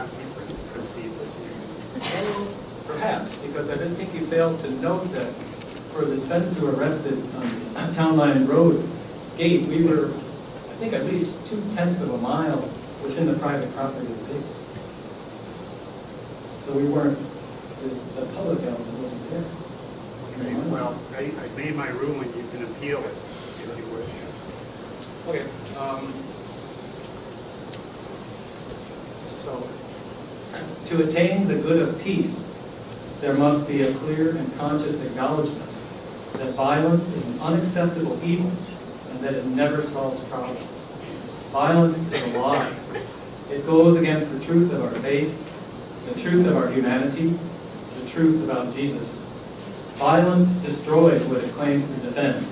not be perceived as human. Well, perhaps, because I didn't think you failed to note that for the defendants who were arrested on Town Line Road gate, we were, I think, at least 0.2 of a mile within the private property of the pigs. So we weren't, the public element wasn't there. Okay, well, I made my ruling, you can appeal it if you wish. Okay. So, to attain the good of peace, there must be a clear and conscious acknowledgement that violence is an unacceptable evil and that it never solves problems. Violence is a lie. It goes against the truth of our faith, the truth of our humanity, the truth about Jesus. Violence destroys what it claims to defend: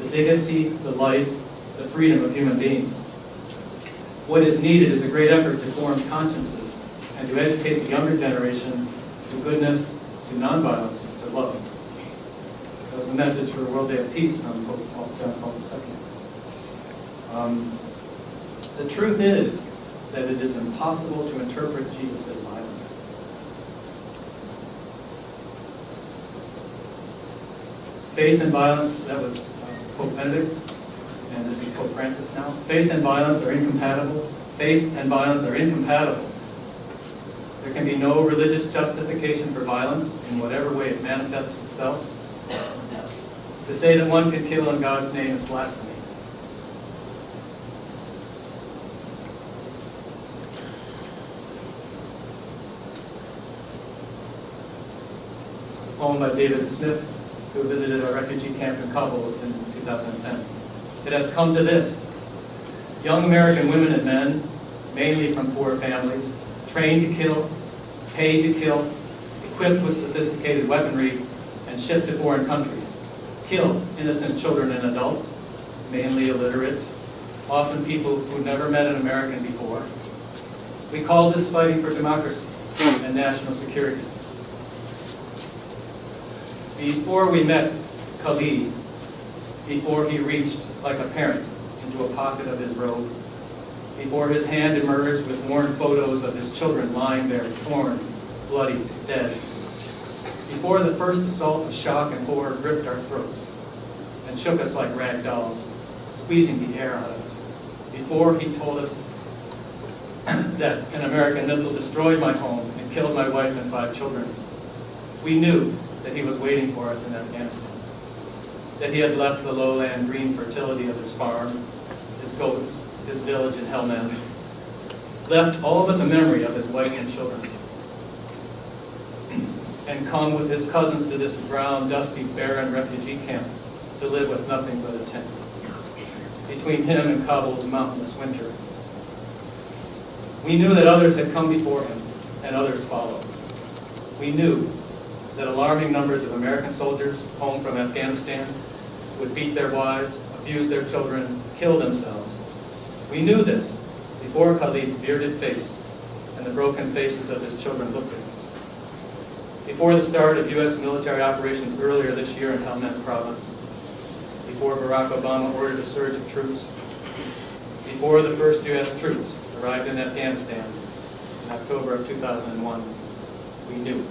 the dignity, the life, the freedom of human beings. What is needed is a great effort to form consciences and to educate the younger generation to goodness, to nonviolence, to love. That was a message for the World Day of Peace from John Paul II. The truth is that it is impossible to interpret Jesus as violent. Faith and violence, that was Pope Benedict, and this is Pope Francis now. Faith and violence are incompatible. Faith and violence are incompatible. There can be no religious justification for violence in whatever way it manifests itself. To say that one can kill in God's name is blasphemy. This is a poem by David Smith, who visited a refugee camp in Kabul in 2010. It has come to this: young American women and men, mainly from poor families, trained to kill, paid to kill, equipped with sophisticated weaponry, and shipped to foreign countries, kill innocent children and adults, mainly illiterate, often people who never met an American before. We call this fighting for democracy and national security. Before we met Khalid, before he reached like a parent into a pocket of his robe, before his hand emerged with worn photos of his children lying there torn, bloody, dead, before the first assault of shock and horror gripped our throats and shook us like rag dolls, squeezing the air out of us, before he told us that an American missile destroyed my home and killed my wife and 5 children, we knew that he was waiting for us in Afghanistan, that he had left the lowland green fertility of his farm, his goats, his village in Helmand, left all but the memory of his wife and children, and come with his cousins to this brown, dusty, barren refugee camp to live with nothing but a tent, between him and Kabul's mountainous winter. We knew that others had come before him, and others followed. We knew that alarming numbers of American soldiers home from Afghanistan would beat their wives, abuse their children, kill themselves. We knew this before Khalid's bearded face and the broken faces of his children looked at us. Before the start of U.S. military operations earlier this year in Helmand province, before Barack Obama ordered a surge of troops, before the first U.S. troops arrived in Afghanistan in October of 2001, we knew.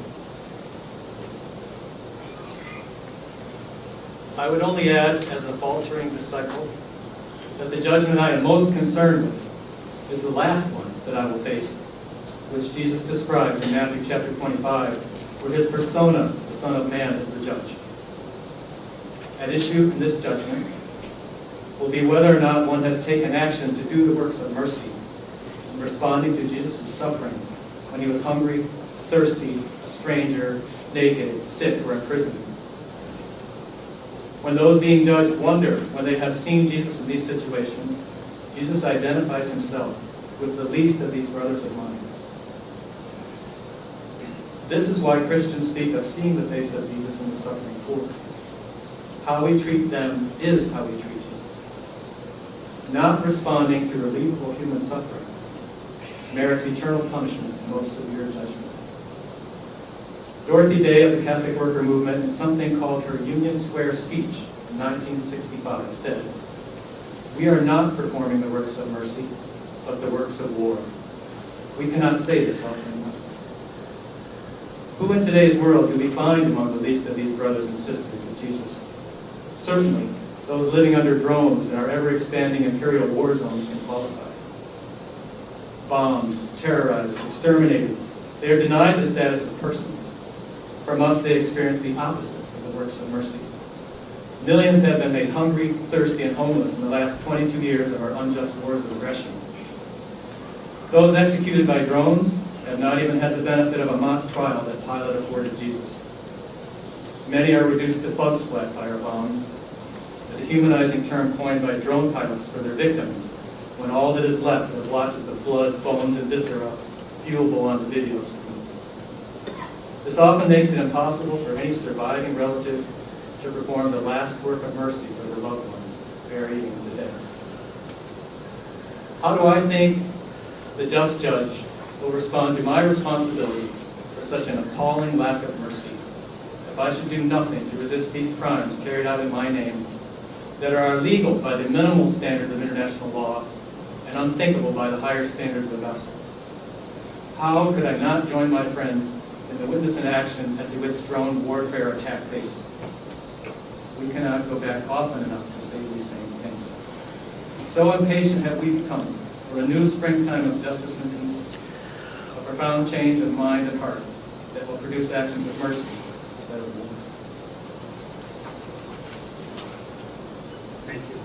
I would only add, as a faltering disciple, that the judgment I am most concerned with is the last one that I will face, which Jesus describes in Matthew chapter 25, where his persona, the Son of Man, is the judge. At issue in this judgment will be whether or not one has taken action to do the works of mercy in responding to Jesus' suffering when he was hungry, thirsty, a stranger, naked, sick, or in prison. When those being judged wonder when they have seen Jesus in these situations, Jesus identifies himself with the least of these brothers of mine. This is why Christians speak of seeing the face of Jesus in the suffering poor. How we treat them is how we treat Jesus. Not responding to relievable human suffering merits eternal punishment and most severe judgment. Dorothy Day of the Catholic Worker Movement, in something called her Union Square speech in 1965, said, "We are not performing the works of mercy, but the works of war." We cannot say this often enough. Who in today's world do we find among the least of these brothers and sisters of Jesus? Certainly, those living under drones in our ever-expanding imperial war zones can qualify. Bombed, terrorized, exterminated, they are denied the status of persons. From us, they experience the opposite of the works of mercy. Millions have been made hungry, thirsty, and homeless in the last 22 years of our unjust wars of aggression. Those executed by drones have not even had the benefit of a mock trial that Pilate afforded Jesus. Many are reduced to bug splat by our bombs, a dehumanizing term coined by drone pilots for their victims, when all that is left are blotches of blood, bones, and viscera viewable on the video screens. This often makes it impossible for any surviving relative to perform the last work of mercy for their loved ones, burying the dead. How do I think the just judge will respond to my responsibility for such an appalling lack of mercy if I should do nothing to resist these crimes carried out in my name that are illegal by the minimal standards of international law and unthinkable by the higher standards of the gospel? How could I not join my friends in the witness in action at DeWitt's drone warfare attack base? We cannot go back often enough to say these same things. So impatient have we become for a new springtime of justice and peace, a profound change of mind and heart that will produce actions of mercy instead of war. Thank you.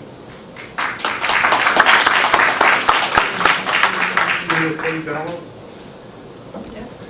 Bello? Yes.